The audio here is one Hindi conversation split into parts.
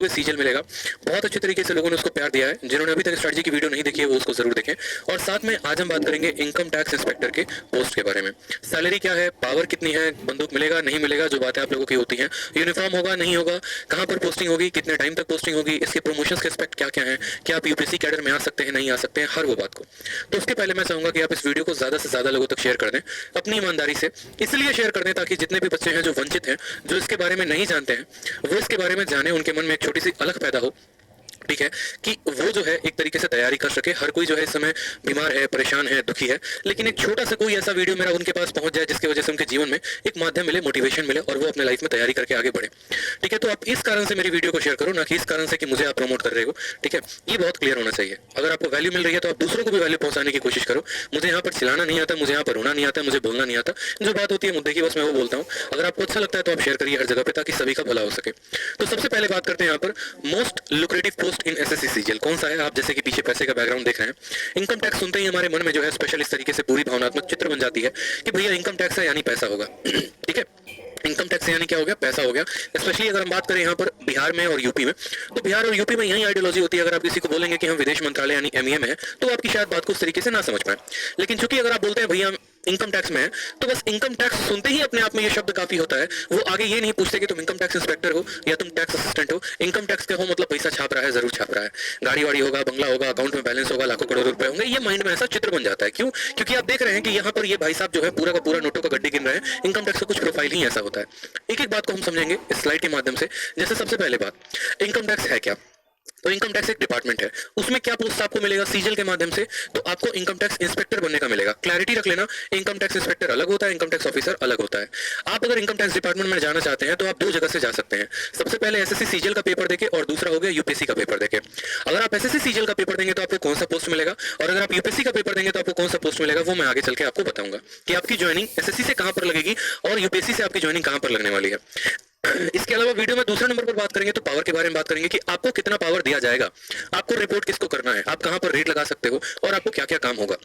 सीजल मिलेगा। बहुत अच्छे तरीके से लोगों ने उसको प्यार दिया है। जिन्होंने अभी तक स्ट्रेटजी की वीडियो नहीं देखी है वो उसको जरूर देखें। और साथ में आज हम बात करेंगे इनकम टैक्स इंस्पेक्टर के पोस्ट के बारे में। सैलरी क्या है, पावर कितनी है, बंदूक मिलेगा नहीं मिलेगा, जो बातें आप लोगों की होती हैं, यूनिफॉर्म होगा नहीं होगा, कहाँ पर पोस्टिंग होगी, कितने टाइम तक पोस्टिंग होगी, इसके प्रमोशन के एस्पेक्ट क्या क्या है, क्या आप यूपीएससी कैडर में आ सकते हैं नहीं आ सकते हैं, हर वो बात को। तो उसके पहले मैं चाहूंगा कि आप इस वीडियो को ज्यादा से ज्यादा लोगों तक शेयर कर दें अपनी ईमानदारी से। इसलिए शेयर कर दें ताकि जितने भी बच्चे हैं जो वंचित हैं, जो इसके बारे में नहीं जानते हैं, वो इसके बारे में जाने, उनके मन में एक छोटी सी अलग पैदा हो, ठीक है, कि वो जो है एक तरीके से तैयारी कर सके। हर कोई जो है इस समय बीमार है, परेशान है, दुखी है, लेकिन एक छोटा सा कोई ऐसा वीडियो मेरा उनके पास पहुंच जाए जिसकी वजह से उनके जीवन में एक माध्यम मिले, मोटिवेशन मिले और वो अपने लाइफ में तैयारी करके आगे बढ़े। ठीक है, तो आप इस कारण से मेरी वीडियो को शेयर करो, ना कि इस कारण से कि मुझे आप प्रमोट कर रहे हो। ठीक है, ये बहुत क्लियर होना चाहिए। अगर आपको वैल्यू मिल रही है तो आप दूसरों को भी वैल्यू पहुंचाने की कोशिश करो। मुझे यहाँ पर चिल्लाना नहीं आता, मुझे यहाँ पर रोना नहीं आता, मुझे बोलना नहीं आता। जो बात होती है मुद्दे की, बस मैं वो बोलता हूँ। अगर आपको अच्छा लगता है तो आप शेयर करिए हर जगह पे, ताकि सभी का भला हो सके। तो सबसे पहले बात करते हैं यहाँ पर मोस्ट लुक्रेटिव पोस्ट इन एसएससी सीजीएल कौन सा है। आप जैसे कि पीछे पैसे का बैकग्राउंड देख रहे हैं। इनकम टैक्स सुनते ही हमारे मन में जो है स्पेशल इस तरीके से पूरी भावनात्मक चित्र बन जाती है कि भैया इनकम टैक्स है यानी पैसा होगा। ठीक है, इनकम टैक्स यानी क्या हो गया, पैसा हो गया। स्पेशली अगर हम बात करें यहाँ पर बिहार में और यूपी में, तो बिहार और यूपी में यही आइडियोलॉजी होती है। अगर आप किसी को बोलेंगे कि हम विदेश मंत्रालय यानी एमईए में है, तो आपकी शायद बात को उस तरीके से ना समझ पाए। लेकिन चूंकि अगर आप बोलते हैं भैया हम इनकम टैक्स में है, तो बस इनकम टैक्स सुनते ही अपने आप में ये शब्द काफी होता है। वो आगे ये नहीं पूछते कि तुम इनकम टैक्स इंस्पेक्टर हो या तुम टैक्स असिस्टेंट हो। इनकम टैक्स का हो मतलब पैसा छाप रहा है, जरूर छाप रहा है, गाड़ी वाड़ी होगा, बंगला होगा, अकाउंट में बैलेंस होगा, लाखों करोड़ रुपए होंगे। ये माइंड में ऐसा चित्र बन जाता है। क्यों? क्योंकि आप देख रहे हैं कि यहाँ पर ये भाई साहब जो है पूरा का पूरा नोटों का गड्ढे गिन रहे हैं। इनकम टैक्स का कुछ प्रोफाइल ही ऐसा होता है। एक एक बात को हम समझेंगे इस स्लाइड के माध्यम से। जैसे सबसे पहले बात, इनकम टैक्स है क्या। तो इनकम टैक्स एक डिपार्टमेंट है, उसमें क्या पोस्ट आपको मिलेगा सीजल के माध्यम से, तो आपको इनकम टैक्स इंस्पेक्टर बनने का मिलेगा। क्लैरिटी रख लेना, इनकम टैक्स इंस्पेक्टर अलग होता है, इनकम टैक्स ऑफिसर अलग होता है। आप अगर इनकम टैक्स डिपार्टमेंट में जाना चाहते हैं तो आप दो जगह से जा सकते हैं। सबसे पहले एसएससी सीजल का पेपर देके, और दूसरा हो गया यूपीएससी का पेपर देके। अगर आप एसएससी सीजल का पेपर देंगे तो आपको कौन सा पोस्ट मिलेगा, और अगर आप यूपीएससी का पेपर देंगे तो आपको कौन सा पोस्ट मिलेगा, वो मैं आगे चल के आपको बताऊंगा कि आपकी ज्वाइनिंग एसएससी से कहां पर लगेगी और यूपीएससी से आपकी ज्वाइनिंग कहां पर लगने वाली है। इसके अलावा वीडियो में दूसरे नंबर पर बात करेंगे तो पावर के बारे में बात करेंगे कि आपको कितना पावर दिया जाएगा, आपको रिपोर्ट किसको करना है, आप कहां पर रेट लगा सकते हो और आपको क्या क्या काम होगा।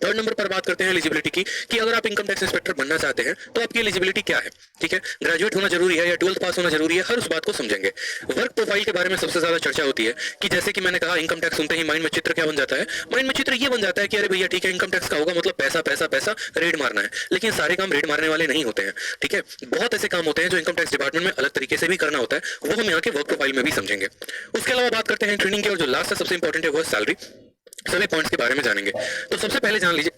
थर्ड नंबर पर बात करते हैं एलिजिबिलिटी की, कि अगर आप इनकम टैक्स इंस्पेक्टर बनना चाहते हैं तो आपकी एलिजिबिलिटी क्या है। ठीक है, ग्रेजुएट होना जरूरी है या 12th पास होना जरूरी है, हर उस बात को समझेंगे। वर्क प्रोफाइल के बारे में सबसे ज्यादा चर्चा होती है कि जैसे कि मैंने कहा, इनकम टैक्स सुनते ही माइंड में चित्र क्या बन जाता है। माइंड में चित्र ये बन जाता है कि अरे भैया ठीक है, इनकम टैक्स का होगा मतलब पैसा पैसा पैसा, रेड मारना है। लेकिन सारे काम रेड मारने वाले नहीं होते हैं। ठीक है, बहुत ऐसे काम होते हैं जो इनकम टैक्स डिपार्टमेंट में अलग तरीके से भी करना होता है, वो हम यहाँ के वर्क प्रोफाइल में भी समझेंगे। उसके अलावा बात करते हैं ट्रेनिंग की, और जो लास्ट है सबसे इंपॉर्टेंट है वो सैलरी। सभी पॉइंट्स के बारे में जानेंगे। तो सबसे पहले जान लीजिए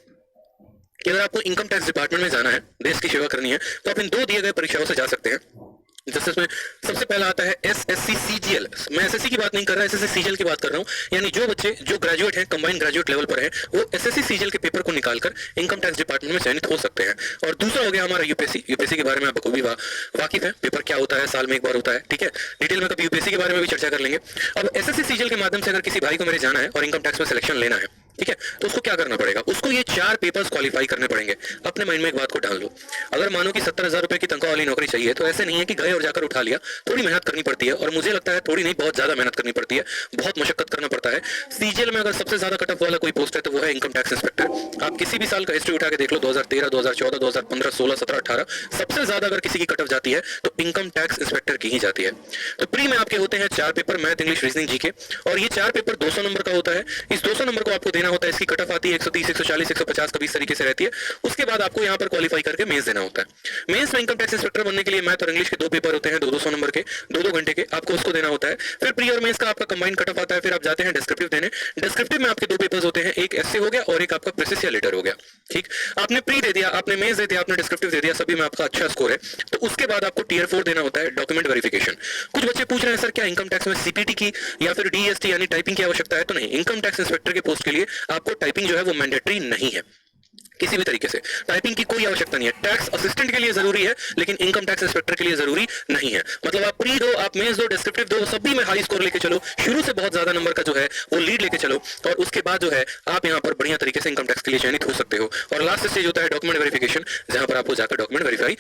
कि अगर आपको इनकम टैक्स डिपार्टमेंट में जाना है, देश की सेवा करनी है, तो आप इन दो दिए गए परीक्षाओं से जा सकते हैं। जैसे इसमें सबसे पहला आता है एसएससी सीजीएल। मैं एसएससी की बात नहीं कर रहा, एसएससी सीजीएल की बात कर रहा हूँ। यानी जो बच्चे जो ग्रेजुएट हैं, कंबाइंड ग्रेजुएट लेवल पर हैं, वो एसएससी सीजीएल के पेपर को निकालकर इनकम टैक्स डिपार्टमेंट में चयनित हो सकते हैं। और दूसरा हो गया हमारा यूपीएससी। यूपीएससी के बारे में आप बखूबी वाकिफ है, पेपर क्या होता है, साल में एक बार होता है। ठीक है, डिटेल में कभी यूपीएससी के बारे में भी चर्चा कर लेंगे। अब एसएससी सीजीएल के माध्यम से अगर किसी भाई को मेरे जाना है और इनकम टैक्स में सिलेक्शन लेना है, ठीक है, तो उसको क्या करना पड़ेगा, उसको ये 4 पेपर्स क्वालिफाई करने पड़ेंगे। अपने माइंड में एक बात को डाल लो, अगर मानो कि 70,000 रुपए की तनख्वाह वाली नौकरी चाहिए, तो ऐसे नहीं है कि गए और जाकर उठा लिया। थोड़ी मेहनत करनी पड़ती है, और मुझे लगता है थोड़ी नहीं, बहुत ज्यादा मेहनत करनी पड़ती है, बहुत मशक्कत करना पड़ता है। सीजीएल में अगर सबसे ज्यादा कट ऑफ वाला कोई पोस्ट है तो वो है इनकम टैक्स इंस्पेक्टर। आप किसी भी साल का हिस्ट्री उठा के देख लो, 2013, 2014, 2015, 16, 17, 18, सबसे ज्यादा अगर किसी की कट ऑफ जाती है तो इनकम टैक्स इंस्पेक्टर की ही जाती है। तो प्री में आपके होते हैं 4 paper, math, English, reasoning, GK, और ये 4 पेपर 200 नंबर का होता है। इस 200 नंबर को आपको देना होता है। इसकी कट ऑफ आती है 130, 140, 150, कभी इस तरीके से रहती है। उसके बाद आपको यहाँ पर क्वालिफाई करके मेंस देना होता है। मेंस में इनकम टैक्स इंस्पेक्टर बनने के लिए मैथ और इंग्लिश के 2 पेपर होते हैं, 200 नंबर के, 2 घंटे के, आपको उसको देना होता है। फिर प्री और मेंस का आपका कंबाइंड कट ऑफ आता है। फिर आप जाते हैं डिस्क्रिप्टिव देने। डिस्क्रिप्टिव में आपके 2 पेपर्स होते हैं, एक एस्से हो गया और एक आपका प्रेसिस या लेटर हो गया। ठीक, आपने प्री दे दिया, आपने मेंस दे दिया, आपने डिस्क्रिप्टिव दे दिया, सभी में आपका अच्छा स्कोर है, तो उसके बाद आपको टियर 4 देना होता है, डॉक्यूमेंट वेरिफिकेशन। कुछ बच्चे पूछ रहे हैं सर क्या इनकम टैक्स में सीपीटी की या फिर डीएसटी यानी टाइपिंग की आवश्यकता है, तो नहीं, इनकम टैक्स इंस्पेक्टर के पोस्ट के लिए आपको टाइपिंग जो है वो मैंडेटरी नहीं है। किसी भी तरीके से टाइपिंग की कोई आवश्यकता नहीं है। टैक्स असिस्टेंट के लिए जरूरी है, लेकिन इनकम टैक्स इंस्पेक्टर के लिए जरूरी नहीं है। मतलब आप प्री दो, आप मेंस दो, डिस्क्रिप्टिव दो, सभी में हाई स्कोर लेके चलो, शुरू से बहुत ज्यादा नंबर का जो है वो लीड लेके चलो, और उसके बाद जो है आप यहाँ पर बढ़िया तरीके से इनकम टैक्स के लिए चयनित हो सकते हो। और लास्ट स्टेज होता है डॉक्यूमेंट वेरिफिकेशन, जहां पर आपको जाकर डॉक्यूमेंट वेरीफाई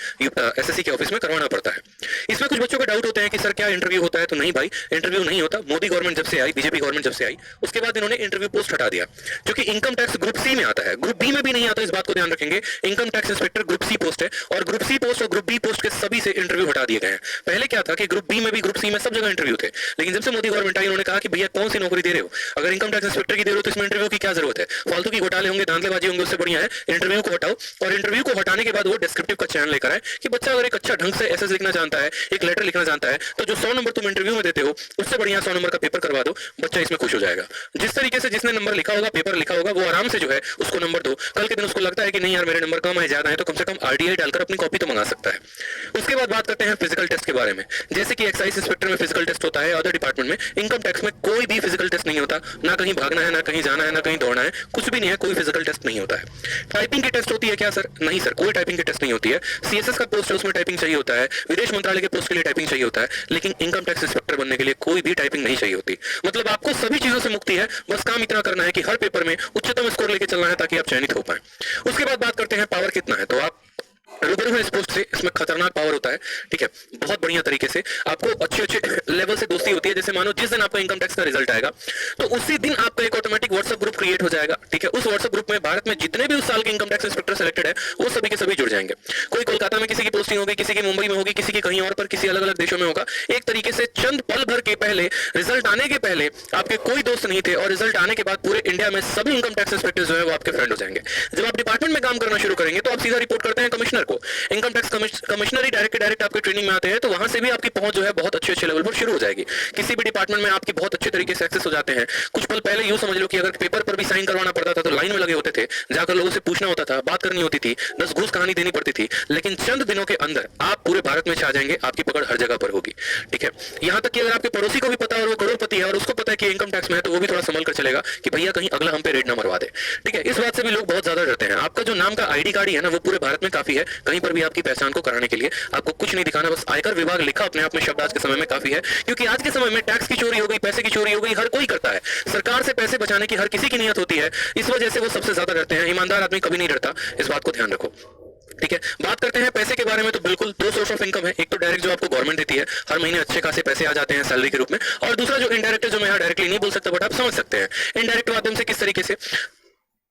एसएससी के ऑफिस में करवाना पड़ता है। इसमें कुछ बच्चों का डाउट होता है कि सर क्या इंटरव्यू होता है, तो नहीं भाई, इंटरव्यू नहीं होता। मोदी गवर्नमेंट जब से आई, बीजेपी गवर्नमेंट जब से आई, उसके बाद इन्होंने इंटरव्यू पोस्ट हटा दिया, क्योंकि इनकम टैक्स ग्रुप सी में आता है, ग्रुप बी में भी नहीं आता। इस बात को ध्यान रखेंगे, income tax inspector group C post है और ग्रुप सी पोस्ट और ग्रुप बी पोस्ट के सभी से इंटरव्यू हटा दिए गए हैं। पहले क्या था कि ग्रुप बी में भी ग्रुप सी में सब जगह इंटरव्यू थे, लेकिन जब से मोदी गवर्नमेंट आई उन्होंने कहा कि भैया कौन सी नौकरी दे रहे हो, अगर इनकम टैक्स इंस्पेक्टर की दे रहे हो तो इसमें इंटरव्यू की क्या जरूरत है, फालतू की घोटाले होंगे, धांधलेबाजी होंगे, उससे बढ़िया है इंटरव्यू को हटाओ। और इंटरव्यू को हटाने के बाद वो डिस्क्रिप्टिव का चयन लेकर आए कि बच्चा अगर एक अच्छा ढंग से एसएस लिखना जानता है, एक लेटर लिखना जानता है, तो जो 100 नंबर तुम इंटरव्यू में देते हो उससे बढ़िया 100 नंबर का पेपर करवा दो, बच्चा इसमें खुश हो जाएगा। जिस तरीके से जिसने नंबर लिखा होगा, पेपर लिखा होगा, वो आराम से जो है उसको नंबर दो। कल के दिन उसको लगता है कि नहीं यार मेरे नंबर कम है, ज्यादा है, तो कम से कम आरटीआई डालकर अपनी कॉपी तो मंगा सकता है। उसके बाद बात करते हैं फिजिकल टेस्ट के बारे में। जैसे कि एक्साइज इंस्पेक्टर में फिजिकल टेस्ट होता है, अदर डिपार्टमेंट में, इनकम टैक्स में कोई भी फिजिकल टेस्ट नहीं होता। ना कहीं भागना है, ना कहीं जाना है, ना कहीं दौड़ना है, कुछ भी नहीं है, कोई फिजिकल टेस्ट नहीं होता है। टाइपिंग की टेस्ट होती है क्या सर? नहीं सर, कोई टाइपिंग की टेस्ट नहीं होती है। सीएसएस का पोस्ट है उसमें टाइपिंग चाहिए होता है, विदेश मंत्रालय के पोस्ट के लिए टाइपिंग चाहिए होता है, लेकिन इनकम टैक्स इंस्पेक्टर बनने के लिए कोई भी टाइपिंग नहीं चाहिए होती। मतलब आपको सभी चीजों से मुक्ति है, बस काम इतना करना है कि हर पेपर में उच्चतम स्कोर लेके चलना है ताकि आप चयनित हो पाए। उसके बाद बात करते हैं पावर कितना है, तो आप रूबरू है इस पोस्ट से, इसमें खतरनाक पावर होता है, ठीक है, बहुत बढ़िया तरीके से आपको अच्छे अच्छे लेवल से दोस्ती होती है। जैसे मानो जिस दिन आपका इनकम टैक्स का रिजल्ट आएगा तो उसी दिन आपका एक ऑटोमेटिक व्हाट्सएप ग्रुप क्रिएट हो जाएगा, ठीक है। उस व्हाट्सएप ग्रुप में भारत में जितने भी उस साल के इनकम टैक्स इंस्पेक्टर सेलेक्टेड है वो सभी के सभी जुड़ जाएंगे। कोई कोलकाता में किसी की पोस्टिंग होगी, किसी की मुंबई में होगी, किसी की कहीं और पर, किसी अलग अलग देशों में होगा। एक तरीके से चंद पल भर के पहले, रिजल्ट आने के पहले आपके कोई दोस्त नहीं थे और रिजल्ट आने के बाद पूरे इंडिया में सभी इनकम टैक्स इंस्पेक्टर जो है वो आपके फ्रेंड हो जाएंगे। जब आप डिपार्टमेंट में काम करना शुरू करेंगे तो आप सीधा रिपोर्ट करते हैं कमिश्नर को। इनकम टैक्स कमिश्नर ही डायरेक्ट आपके ट्रेनिंग में आते हैं, तो वहां से भी आपकी पहुंच जो है बहुत अच्छे लेवल पर शुरू हो जाएगी। किसी भी डिपार्टमेंट में आपकी बहुत अच्छे तरीके से एक्सेस हो जाते हैं। कुछ पल पहले यूं समझ लो कि अगर पेपर पर भी साइन करवाना पड़ता था तो लाइन में लगे होते थे, जाकर लोगों से पूछना होता था, बात करनी होती थी, 10 घूस कहानी देनी पड़ती थी, लेकिन चंद दिनों के अंदर आप पूरे भारत में छा जाएंगे, आपकी पकड़ हर जगह पर होगी, ठीक है। यहां तक कि अगर आपके पड़ोसी को भी पता है और वो करोड़पति है और उसको पता है कि इनकम टैक्स में है, तो वो भी थोड़ा संभल कर चलेगा कि भैया कहीं अगला हम पे रेड ना मरवा दे, ठीक है। इस बात से भी लोग बहुत ज्यादा डरते हैं। आपका जो नाम का आईडी कार्ड ही है ना, वो पूरे भारत में काफी है, कहीं पर भी आपकी पहचान को कराने के लिए आपको कुछ नहीं दिखाना, बस आयकर विभाग लिखा अपने आप में शब्द आज के समय में काफी है। क्योंकि आज के समय में टैक्स की चोरी हो गई, पैसे की चोरी हो गई, हर कोई करता है। सरकार से पैसे बचाने की हर किसी की नियत होती है, इस वजह से वो सबसे ज्यादा डरते हैं। ईमानदार आदमी कभी नहीं डरता, इस बात को ध्यान रखो, ठीक है। बात करते हैं पैसे के बारे में, तो बिल्कुल दो सोर्स ऑफ इनकम है। एक तो डायरेक्ट जो आपको गवर्नमेंट देती है, हर महीने अच्छे खासे पैसे आ जाते हैं सैलरी के रूप में, और दूसरा जो इनडायरेक्ट है, जो मैं यहाँ डायरेक्टली नहीं बोल सकता बट आप समझ सकते हैं। इनडायरेक्ट माध्यम से किस तरीके से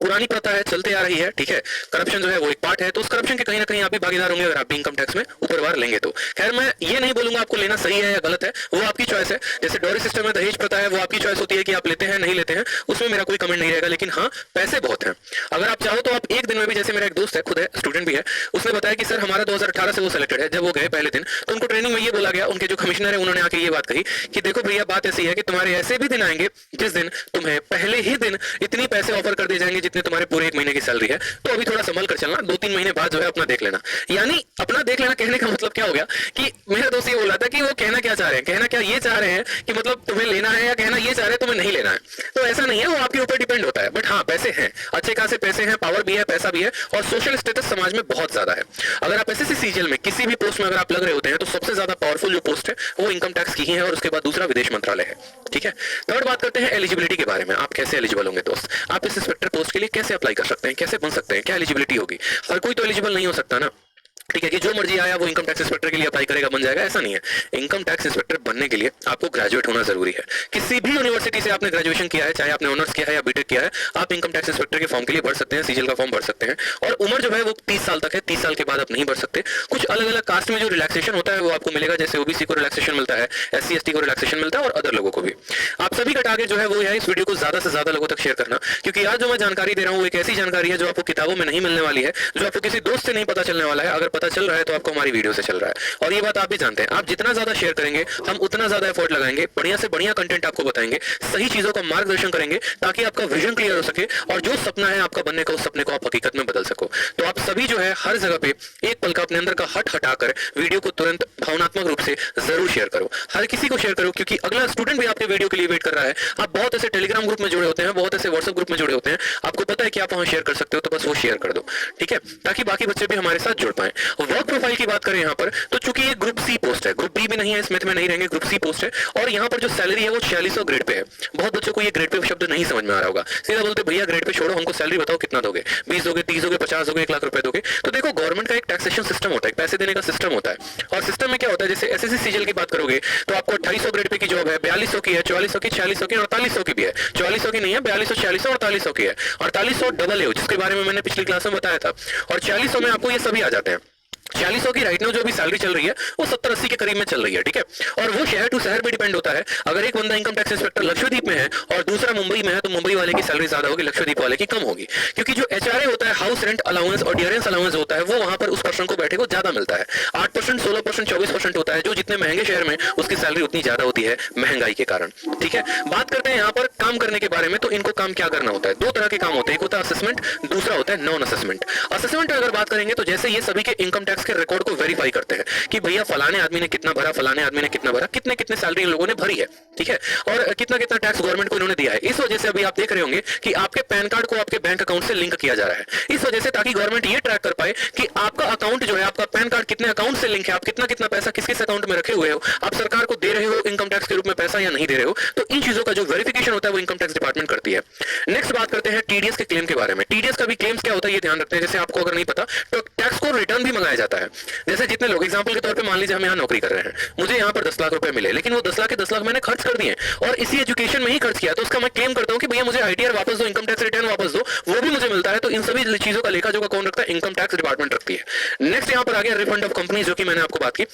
पुरानी प्रथा है, चलते आ रही है, ठीक है। करप्शन जो है वो एक पार्ट है, तो उस करप्शन के कहीं ना कहीं आप भी भागीदार होंगे अगर आप भी इनकम टैक्स में ऊपरवार लेंगे तो। खैर मैं ये नहीं बोलूंगा आपको लेना सही है या गलत है, वो आपकी चॉइस है। जैसे डॉरी सिस्टम में दहेज प्रथा है, वो आपकी चॉइस होती है कि आप लेते हैं नहीं लेते हैं, उसमें मेरा कोई कमेंट नहीं रहेगा। लेकिन हाँ, पैसे बहुत हैं। अगर आप चाहो तो आप एक दिन में भी, जैसे मेरा एक दोस्त है, खुद है, स्टूडेंट भी है, उसने बताया कि सर हमारा 2018 से वो सिलेक्टेड है। जब वो गए पहले दिन तो उनको ट्रेनिंग में ये बोला गया, उनके जो कमिश्नर है उन्होंने आके ये बात कही कि देखो भैया बात ऐसी है कि तुम्हारे ऐसे भी दिन आएंगे जिस दिन तुम्हें पहले ही दिन इतनी पैसे ऑफर कर दिए जाएंगे जितने तुम्हारे पूरे एक महीने की सैलरी है, तो अभी थोड़ा संभल कर चलना, 2-3 महीने बाद जो है अपना देख लेना। यानी अपना देख लेना कहने का मतलब क्या हो गया कि मेरा दोस्त ये बोला था कि वो कहना क्या चाह रहे हैं, कहना क्या ये चाह रहे हैं कि मतलब तुम्हें लेना है, या कहना ये चाह रहे हैं तुम्हें नहीं लेना है। तो ऐसा नहीं है, वो आपके ऊपर डिपेंड होता है। बट हाँ, पैसे हैं, अच्छे खासे पैसे हैं, पावर भी है, पैसा भी है, और सोशल स्टेटस समाज में बहुत ज्यादा है। अगर आप एसएससी सीजीएल में किसी भी पोस्ट में अगर आप लग रहे होते हैं तो सबसे ज्यादा पावरफुल जो पोस्ट है वो इनकम टैक्स की ही है, और उसके बाद दूसरा विदेश मंत्रालय है, ठीक है। थर्ड बात करते हैं एलिजिबिलिटी के बारे में। आप कैसे एलिजिबल होंगे दोस्त, आप इस इंस्पेक्टर पोस्ट के लिए कैसे अप्लाई कर सकते हैं, कैसे बन सकते हैं, क्या एलिजिबिलिटी होगी। हर कोई तो एलिजिबल नहीं हो सकता ना, ठीक है, कि जो मर्जी आया वो इनकम टैक्स इंस्पेक्टर के लिए अप्लाई करेगा बन जाएगा, ऐसा नहीं है। इनकम टैक्स इंस्पेक्टर बनने के लिए आपको ग्रेजुएट होना जरूरी है। किसी भी यूनिवर्सिटी से आपने ग्रेजुएशन किया है, चाहे आपने ऑनर्स किया है या बीटेक किया है, आप इनकम टैक्स इंस्पेक्टर के फॉर्म के लिए भर सकते हैं, सीजीएल का फॉर्म भर सकते हैं। और उम्र जो है वो 30 साल तक है, 30 साल के बाद आप नहीं भर सकते। कुछ अलग अलग कास्ट में जो रिलैक्सेशन होता है वो आपको मिलेगा, जैसे ओबीसी को रिलैक्सेशन मिलता है, एससी एसटी को रिलैक्सेशन मिलता है, और अदर लोगों को भी। आप सभी का टारगेट जो है वो है इस वीडियो को ज्यादा से ज्यादा लोगों तक शेयर करना, क्योंकि आज जो मैं जानकारी दे रहा हूँ वो एक ऐसी जानकारी है जो आपको किताबों में नहीं मिलने वाली है, जो आपको किसी दोस्त से नहीं पता चलने वाला है। अगर पता चल रहा है तो आपको हमारी वीडियो से चल रहा है, और ये बात आप भी जानते हैं। आप जितना ज्यादा शेयर करेंगे हम उतना ज्यादा एफर्ट लगाएंगे, बढ़िया से बढ़िया कंटेंट आपको बताएंगे, सही चीजों का मार्गदर्शन करेंगे ताकि आपका विजन क्लियर हो सके, और जो सपना है आपका बनने का उस सपने को आप हकीकत में बदल सको। तो आप सभी जो है हर जगह पे एक पल का अपने अंदर का हट हटाकर वीडियो को तुरंत भावनात्मक रूप से जरूर शेयर करो, हर किसी को शेयर करो, क्योंकि अगला स्टूडेंट भी आपके वीडियो के लिए वेट कर रहा है। आप बहुत ऐसे टेलीग्राम ग्रुप में जुड़े होते हैं, बहुत ऐसे व्हाट्सएप ग्रुप में जुड़े होते हैं, आपको पता है कि आप वहां शेयर कर सकते हो, तो बस वो शेयर कर दो, ठीक है, ताकि बाकी बच्चे भी हमारे साथ जुड़ पाए। वर्क प्रोफाइल की बात करें यहाँ पर, तो चूंकि ये ग्रुप सी पोस्ट है, ग्रुप बी में नहीं है, स्मिथ में नहीं रहेंगे, ग्रुप सी पोस्ट है, और यहाँ पर जो सैलरी है वो 4600 ग्रेड पे है। बहुत बच्चों को ये ग्रेड पे शब्द नहीं समझ में आ रहा होगा, सीधा बोलते भैया ग्रेड पे छोड़ो, हमको सैलरी बताओ कितना दोगे, 20 दोगे, 30 दोगे, 50 दोगे, 1 लाख रुपए दोगे। तो देखो गवर्नमेंट का एक टैक्सेशन सिस्टम होता है, पैसे देने का सिस्टम होता है, और सिस्टम में क्या होता है, जैसे एसएससी सीजीएल की बात करोगे तो आपको 2800 ग्रेड पे की जॉब है, 4200 की है, 4400 की, 4600 की, 4800 की भी है, 4400 की नहीं है, 4200, 4600 और 4800 की है, 4800 डबल है जिसके बारे में मैंने पिछली क्लास में बताया था, और 4600 में आपको ये सभी आ जाते हैं। 4600 की राइट नाउ जो भी सैलरी चल रही है वो 70-80 के करीब में चल रही है, ठीक है। और वो शहर टू शहर पे डिपेंड होता है, अगर एक बंदा इनकम टैक्स इंस्पेक्टर लक्षद्वीप में है और दूसरा मुंबई में है तो मुंबई वाले की सैलरी ज्यादा होगी, लक्षद्वीप वाले की कम होगी, क्योंकि जो एचआरए होता है, हाउस रेंट अलाउंस और डियरेंस अलाउंस होता है, वो वहां पर उस पर्सन को बैठे को ज्यादा मिलता है। 8%, 16%, 24% होता है, जो जितने महंगे शहर में उसकी सैलरी उतनी ज्यादा होती है महंगाई के कारण, ठीक है। बात करते हैं यहाँ पर काम करने के बारे में, तो इनको काम क्या करना होता है, दो तरह के काम होते हैं, एक होता है असेसमेंट, दूसरा होता है नॉन असेसमेंट। असेसमेंट अगर बात करेंगे तो जैसे ये सभी के इनकम टैक्स के रिकॉर्ड को वेरीफाई करते हैं कि भैया फलाने आदमी ने कितना भरा, फलाने आदमी ने कितना भरा, कितने कितने सैलरी इन लोगों ने भरी है, ठीक है, और कितना कितना टैक्स गवर्नमेंट को इन्होंने दिया है। इस वजह से अभी आप देख रहे होंगे कि आपके पैन कार्ड को आपके बैंक अकाउंट से लिंक किया जा रहा है, इस वजह से, ताकि गवर्नमेंट ये ट्रैक कर पाए कि आपका अकाउंट जो है, आपका पैन कार्ड कितने अकाउंट से लिंक है, आप कितना कितना पैसा किस किस अकाउंट में रखे हुए हो, आप सरकार को दे रहे हो इनकम टैक्स के रूप में पैसा या नहीं दे रहे हो। तो इन चीजों का जो वेरिफिकेशन होता है वो इनकम टैक्स डिपार्टमेंट करती है। नेक्स्ट बात करते हैं टीडीएस के क्लेम के बारे में। टीडीएस का भी क्लेम्स क्या होता है ये ध्यान रखते हैं, जैसे आपको अगर नहीं पता तो टैक्स को रिटर्न भी मंगाया जाता है। जैसे जितने लोग एग्जांपल के तौर पे मान लीजिए हम यहाँ नौकरी कर रहे हैं, मुझे यहाँ पर 10 लाख रुपए मिले, लेकिन वो 10 लाख के 10 लाख मैंने खर्च कर दिए और इसी एजुकेशन में ही खर्च किया, तो उसका मैं क्लेम करता हूँ कि भैया मुझे आईटीआर वापस दो, इनकम टैक्स रिटर्न वापस दो, वो भी मुझे मिलता है। तो इन सभी चीजों का लेखा जोखा कौन रखता है, इनकम टैक्स डिपार्टमेंट रखती है। नेक्स्ट यहाँ पर आ गया रिफंड ऑफ कंपनी, जो कि मैंने आपको बात की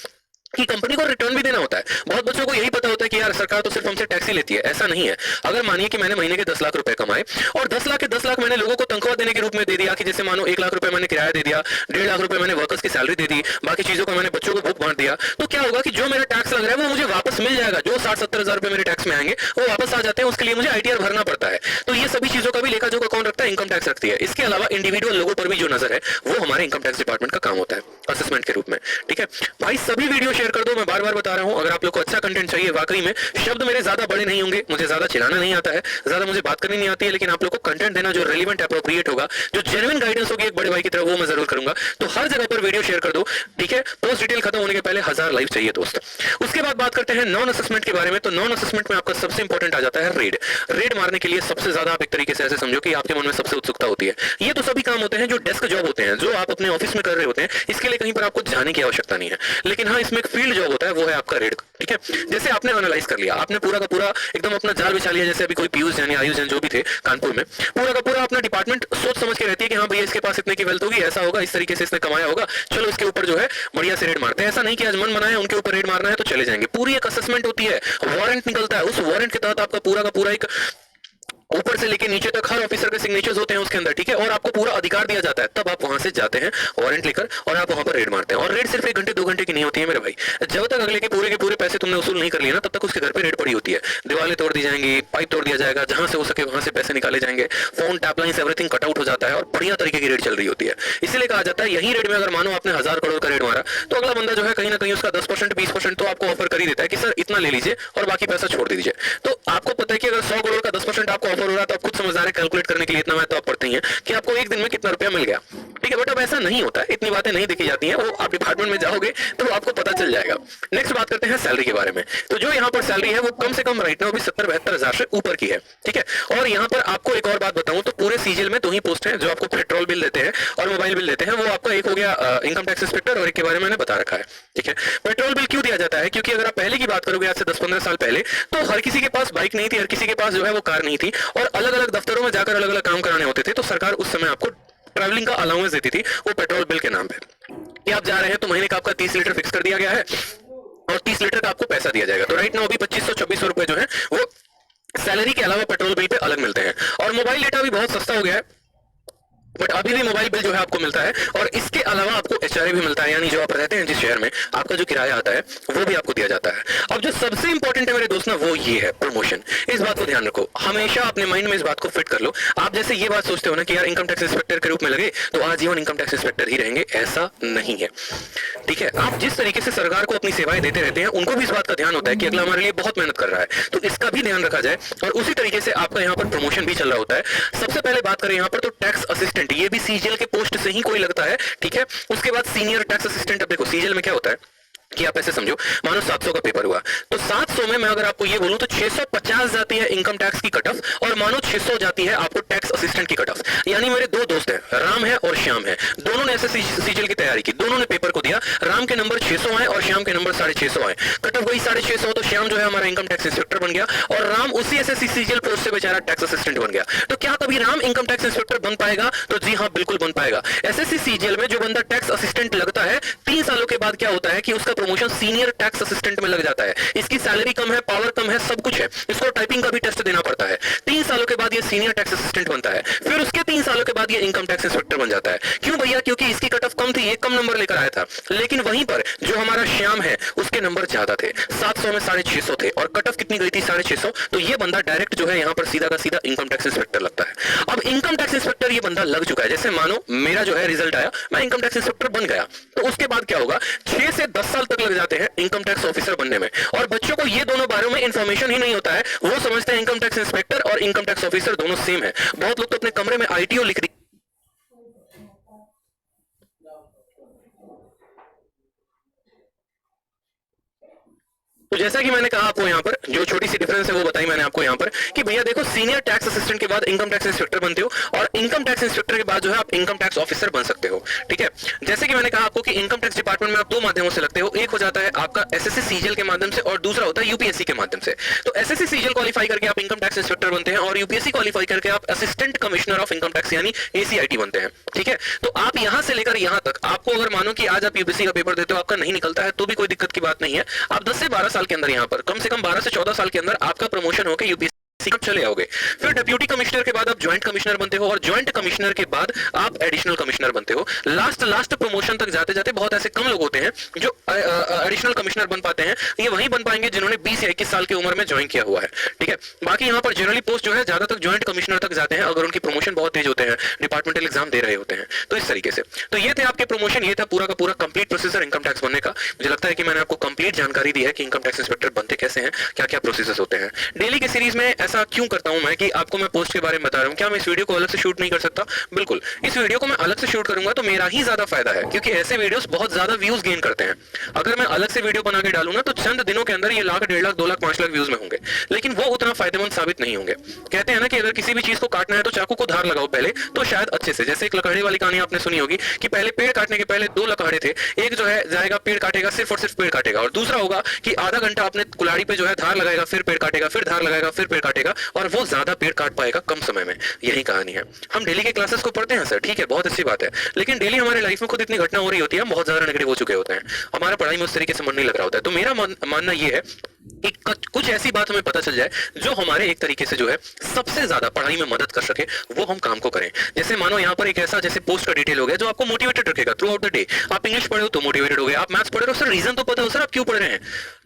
कि कंपनी को रिटर्न भी देना होता है। बहुत बच्चों को यही पता होता है कि यार सरकार तो सिर्फ हमसे टैक्स ही लेती है, ऐसा नहीं है। अगर मानिए कि मैंने महीने के 10 लाख रुपए कमाए और 10 लाख के 10 लाख मैंने लोगों को तनख्वाह देने के रूप में दे दिया, कि जैसे मानो 1 लाख रुपए मैंने किराया दे दिया, 1.5 लाख रुपए मैंने वर्कर्स की सैलरी दे दी, बाकी चीजों को मैंने बच्चों को बुक बांट दिया, तो क्या होगा कि जो मेरा टैक्स लग रहा है वो मुझे वापस मिल जाएगा। जो 60-70 हजार रुपए मेरे टैक्स में आएंगे वो वापस आ जाते हैं, उसके लिए मुझे आईटीआर भरना पड़ता है। तो ये सभी चीजों का भी लेखा जोखा कौन रखता है, इनकम टैक्स रखती है। इसके अलावा इंडिविजुअल लोगों पर भी जो नजर है वो हमारे इनकम टैक्स डिपार्टमेंट का काम होता है असेसमेंट के रूप में, ठीक है भाई। सभी वीडियो शेयर कर दो, मैं बार बार बता रहा हूं, अगर आप लोग को अच्छा कंटेंट चाहिए, वाकई में शब्द मेरे ज्यादा बड़े नहीं होंगे, मुझे ज्यादा चिल्लाना नहीं आता है, ज्यादा मुझे बात करनी नहीं आती है, लेकिन आप लोग को कंटेंट देना जो रेलिवेंट एप्रोप्रिएट होगा, जो जेन्युइन गाइडेंस होगी एक बड़े भाई की तरह, वो मैं जरूर करूंगा। तो हर जगह पर वीडियो शेयर कर दो, ठीक है। पोस्ट डिटेल खत्म होने के पहले 1000 लाइव चाहिए दोस्त। उसके बाद बात करते हैं नॉन असेसमेंट के बारे में। तो नॉन असेसमेंट में आपका सबसे इंपॉर्टेंट आ जाता है रेड। रेड मारने के लिए सबसे ज्यादा आप एक तरीके से ऐसे समझो कि आपके मन में सबसे उत्सुकता होती है। ये तो सभी काम होते हैं जो डेस्क जॉब होते हैं, जो आप अपने ऑफिस में कर रहे होते हैं, इसके लिए कहीं पर आपको जाने की आवश्यकता नहीं है। लेकिन हाँ, इसमें एक फील्ड जॉब होता है, वो है आपका रेड, ठीक है। जैसे आपने एनालाइज कर लिया, आपने पूरा का पूरा एकदम अपना जाल बिछा लिया, जैसे अभी कोई पीयूष जैन या आयुष जैन जो भी थे कानपुर में, पूरा का पूरा अपना डिपार्टमेंट सोच समझ के रहती है कि हाँ भैया इसके पास इतने की वेल्थ होगी, ऐसा होगा, इस तरीके से इसने कमाया होगा, चलो इसके ऊपर जो है बढ़िया से रेड मारते हैं। ऐसा नहीं कि आज मन बनाया उनके ऊपर रेड मारना है तो चले जाएंगे। पूरी एक असेसमेंट होती है, वारंट निकलता है, उस वारंट के तहत आपका पूरा का पूरा एक ऊपर से लेके नीचे तक हर ऑफिसर के सिग्नेचर्स होते हैं उसके अंदर, ठीक है, और आपको पूरा अधिकार दिया जाता है। तब आप वहां से जाते हैं वारंट लेकर और आप वहां पर रेड मारते हैं। और रेड सिर्फ 1 घंटे 2 घंटे की नहीं होती है मेरे भाई, जब तक अगले के पूरे पैसे तुमने वसूल नहीं कर लिए ना, तब तक उसके घर पे रेड पड़ी होती है। दीवारें तोड़ दी जाएंगी, पाइप तोड़ दिया जाएगा, जहां से हो सके वहां से पैसे निकाले जाएंगे, phone tap line everything cut out हो जाता है और बढ़िया तरीके की रेड चल रही होती है। इसीलिए कहा जाता है यही रेड में अगर मानो आपने 1000 करोड़ का रेड मारा तो अगला बंदा जो है कहीं ना कहीं उसका 10% 20% तो आपको ऑफर कर ही देता है कि सर इतना ले लीजिए और बाकी पैसा छोड़ दीजिए। तो आपको पता है कि अगर 100 करोड़ का 10% आपको ऑफर हो रहा है तो आप खुद समझदार है, कैलकुलेट करने के लिए इतना मैं तो आप पढ़ते ही हैं कि आपको एक दिन में कितना रुपया मिल गया, ठीक है। बट अब ऐसा नहीं होता है, इतनी बातें नहीं देखी जाती हैं, वो आप डिपार्टमेंट में जाओगे तो आपको पता चल जाएगा। नेक्स्ट बात करते हैं सैलरी के बारे में। तो जो यहाँ पर सैलरी है वो कम से कम राइट नाउ भी 70-72 हजार से ऊपर की है, ठीक है। और यहाँ पर आपको एक और बात बताऊं तो पूरे सीजीएल में 2 ही पोस्ट हैं जो आपको पेट्रोल बिल देते हैं और मोबाइल बिल देते हैं। वो आपका एक हो गया इनकम टैक्स इंस्पेक्टर और एक के बारे में मैंने बता रखा है, ठीक है। पेट्रोल बिल क्यों दिया जाता है, क्योंकि अगर आप पहले की बात करोगे आज से 10-15 साल पहले, तो हर किसी के पास बाइक नहीं थी, हर किसी के पास जो है वो कार नहीं थी और अलग अलग दफ्तरों में जाकर अलग अलग काम कराने होते थे। तो सरकार उस समय आपको ट्रैवलिंग का अलाउंस देती थी वो पेट्रोल बिल के नाम पे, कि आप जा रहे हैं तो महीने का आपका 30 लीटर फिक्स कर दिया गया है और 30 लीटर का आपको पैसा दिया जाएगा। तो राइट नाउ अभी 2500-2600 रुपए जो है वो सैलरी के अलावा पेट्रोल बिल पे अलग मिलते हैं। और मोबाइल डेटा भी बहुत सस्ता हो गया है, बट अभी भी मोबाइल बिल जो है आपको मिलता है और इसके अलावा आपको एचआरए भी मिलता है, यानी जो आप रहते हैं जिस शहर में आपका जो किराया आता है वो भी आपको दिया जाता है। अब जो सबसे इंपॉर्टेंट है मेरे दोस्त ना, वो ये है प्रमोशन। इस बात को ध्यान रखो, हमेशा अपने माइंड में इस बात को फिट कर लो। आप जैसे ये बात सोचते हो ना कि यार इनकम टैक्स इंस्पेक्टर के रूप में लगे तो आजीवन इनकम टैक्स इंस्पेक्टर ही रहेंगे, ऐसा नहीं है, ठीक है। आप जिस तरीके से सरकार को अपनी सेवाएं देते रहते हैं उनको भी इस बात का ध्यान होता है कि अगला हमारे लिए बहुत मेहनत कर रहा है, तो इसका भी ध्यान रखा जाए। और उसी तरीके से आपका यहाँ पर प्रमोशन भी चल रहा होता है। सबसे पहले बात करें यहाँ पर तो टैक्स असिस्टेंट असिस्टेंट, ये भी सीजीएल के पोस्ट से ही कोई लगता है, ठीक है। उसके बाद सीनियर टैक्स असिस्टेंट। अब देखो सीजीएल में क्या होता है कि आप ऐसे समझो, मानो 700 का पेपर हुआ तो 700 में मैं अगर आपको ये बोलूं तो 650 जाती है इनकम टैक्स की कट ऑफ और मानो 600 जाती है आपको टैक्स असिस्टेंट की कट ऑफ। यानी मेरे दो दोस्त हैं, राम है और श्याम है, दोनों ने ऐसे सीजीएल की तैयारी की, दोनों ने पेपर को दिया, राम के नंबर 600 आए और श्याम के नंबर 650 आए, कट ऑफ गई 650, तो श्याम जो है हमारा इनकम टैक्स इंस्पेक्टर बन गया और राम उसी एसएससी सीजीएल पोस्ट से बेचारा टैक्स असिस्टेंट बन गया। तो क्या कभी राम इनकम टैक्स इंस्पेक्टर बन पाएगा? तो जी हाँ, बिल्कुल बन पाएगा। एसएससी सीजीएल में जो बंदा टैक्स असिस्टेंट लगता है 3 सालों के बाद क्या होता है कि उसका प्रमोशन सीनियर टैक्स असिस्टेंट में लग जाता है। इसकी सैलरी कम है, पावर कम है, सब कुछ है, इसको टाइपिंग का भी टेस्ट देना पड़ता है। 3 सालों के बाद ये सीनियर टैक्स असिस्टेंट बनता है, फिर उसके 3 सालों के बाद ये इनकम टैक्स इंस्पेक्टर बन जाता है। क्यों भैया? क्योंकि इसकी कट ऑफ कम थी, ये कम नंबर लेकर आया था, लेकिन वहीं पर जो हमारा श्याम है उसके नंबर ज्यादा थे, 700 में 650 थे और कट ऑफ कितनी गई थी? 650। तो ये बंदा डायरेक्ट जो है यहाँ पर सीधा का सीधा इनकम टैक्स इंस्पेक्टर लगता है। अब इनकम टैक्स इंस्पेक्टर ये बंदा लग चुका है, जैसे मानो मेरा जो है रिजल्ट आया, मैं इनकम टैक्स इंस्पेक्टर बन गया, तो उसके बाद क्या होगा? 6 से 10 साल तक लग जाते हैं इनकम टैक्स ऑफिसर बनने में। और बच्चों को ये दोनों बारे में इंफॉर्मेशन ही नहीं होता है, वो समझते हैं इनकम टैक्स इंस्पेक्टर और इनकम टैक्स ऑफिसर दोनों सेम है। बहुत लोग तो अपने कमरे में आईटीओ लिख दी। तो जैसा कि मैंने कहा आपको यहाँ पर जो छोटी सी डिफरेंस है वो बताई मैंने आपको यहाँ पर कि भैया देखो, सीनियर टैक्स असिस्टेंट के बाद इनकम टैक्स इंस्पेक्टर बनते हो और इनकम टैक्स इंस्पेक्टर के बाद जो है आप इनकम टैक्स ऑफिसर बन सकते हो, ठीक है। जैसे कि मैंने कहा आपको कि इनकम टैक्स डिपार्टमेंट में आप 2 माध्यमों से लगते हो, एक हो जाता है आपका एसएससी सीजीएल के माध्यम से और दूसरा होता है यूपीएससी के माध्यम से। तो एसएससी सीजीएल क्वालिफाई करके आप इनकम टैक्स इंस्पेक्टर बनते हैं और यूपीएससी क्वालिफाई करके आप assistant commissioner of income tax यानी एसीआईटी बनते हैं, ठीक है। तो आप यहां से लेकर यहां तक, आपको अगर मानो कि आज आप यूपीएससी का पेपर देते हो, आपका नहीं निकलता है तो भी कोई दिक्कत की बात नहीं है। आप 10 से 12 साल के अंदर यहाँ पर कम से कम 12 से 14 साल के अंदर आपका प्रमोशन होकर यूपीएससी चले आओगे। फिर डिप्यूटी कमिश्नर के बाद आप ज्वाइंट कमिश्नर बनते हो और ज्वाइंट कमिश्नर के बाद आप एडिशनल कमिश्नर बनते हो। लास्ट प्रमोशन तक जाते जाते बहुत ऐसे कम लोग होते हैं जो एडिशनल कमिश्नर बन पाते हैं। ये वही बन पाएंगे जिन्होंने 20 या 21 साल की उम्र में ज्वाइन किया हुआ है, ठीक है। बाकी यहाँ पर जनरली पोस्ट जो है ज्यादातर ज्वाइंट कमिश्नर तक जाते हैं अगर उनकी प्रमोशन बहुत तेज होते हैं, डिपार्टमेंटल एग्जाम दे रहे होते हैं। तो इस तरीके से तो ये थे आपके प्रमोशन, ये था पूरा का पूरा कंप्लीट प्रोसीजर इनकम टैक्स बनने का। मुझे लगता है कि मैंने आपको कंप्लीट जानकारी दी है कि इनकम टैक्स इंस्पेक्टर बनते कैसे हैं, क्या क्या प्रोसेस होते हैं। डेली के सीरीज में ऐसा क्यों करता हूं मैं कि आपको मैं पोस्ट के बारे में बता रहा हूं, क्या मैं इस वीडियो को अलग से शूट नहीं कर सकता? बिल्कुल, इस वीडियो को मैं अलग से शूट करूंगा तो मेरा ही ज्यादा फायदा है, क्योंकि ऐसे वीडियोस बहुत ज्यादा व्यूज गेन करते हैं। अगर मैं अलग से वीडियो बना के डालूंगा तो चंद दिनों के अंदर ये 1 लाख, 1.5 लाख, 2 लाख, 5 लाख व्यूज में होंगे, लेकिन वो उतना फायदेमंद साबित नहीं होंगे। कहते हैं ना कि अगर किसी भी चीज को काटना है तो चाकू को धार लगाओ पहले, तो शायद अच्छे से। जैसे एक लकड़े वाली कहानी आपने सुनी होगी कि पहले पेड़ काटने के पहले 2 लकड़े थे, एक जो है जाएगा पेड़ काटेगा, सिर्फ और सिर्फ पेड़ काटेगा, और दूसरा होगा कि आधा घंटा अपने कुल्हाड़ी पे जो है धार लगाएगा, फिर पेड़ काटेगा, फिर धार लगाएगा, फिर पेड़ काटेगा, और वो ज्यादा पेड़ काट पाएगा कम समय में। यही कहानी है। हम डेली के क्लासेस को पढ़ते हैं सर, ठीक है, बहुत अच्छी बात है, लेकिन डेली हमारे लाइफ में खुद इतनी घटना हो रही होती है, हम बहुत ज्यादा नेगेटिव हो चुके होते हैं, हमारा पढ़ाई में उस तरीके से मन नहीं लग रहा होता है। तो मेरा मानना ये है कि कुछ ऐसी बात हमें पता चल जाए जो हमारे एक तरीके से जो है सबसे ज्यादा पढ़ाई में मदद कर सके, वो हम काम को करें। जैसे मानो यहाँ पर एक ऐसा जैसे पोस्ट का डिटेल हो गया जो आपको मोटिवेटेड रखेगा थ्रू आउट द डे। आप इंग्लिश पढ़े हो तो मोटिवेटेड हो गए, आप मैथ्स पढ़े हो सर रीजन तो पता हो सर आप क्यों पढ़ रहे हैं,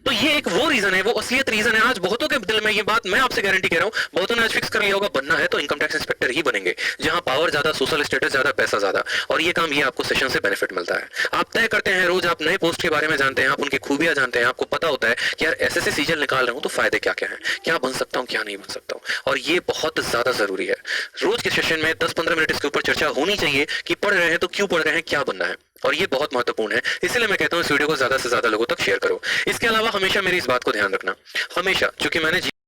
तो ये एक वो रीजन है, वो असलियत रीजन है। आज बहुतों के दिल में ये बात मैं आपसे गारंटी कह रहा हूँ, बहुतों ने आज फिक्स कर लिया होगा बनना है तो इनकम टैक्स इंस्पेक्टर ही बनेंगे, जहां पावर ज्यादा, सोशल स्टेटस ज्यादा, पैसा ज्यादा, और ये काम ये आपको सेशन से बेनिफिट मिलता है। आप तय करते हैं रोज, आप नए पोस्ट के बारे में जानते हैं, आप उनकी खूबियां जानते हैं, आपको पता होता है कि यार एसएससी सीजीएल निकाल रहा हूं तो फायदे क्या क्या हैं, क्या बन सकता हूं, क्या नहीं बन सकता हूं, और ये बहुत ज्यादा जरूरी है। रोज के सेशन में 10-15 मिनट इसके ऊपर चर्चा होनी चाहिए कि पढ़ रहे हैं तो क्यों पढ़ रहे हैं, क्या बनना है, और ये बहुत महत्वपूर्ण है। इसलिए मैं कहता हूं इस वीडियो को ज्यादा से ज्यादा लोगों तक शेयर करो। इसके अलावा हमेशा मेरी इस बात को ध्यान रखना, हमेशा, क्योंकि मैंने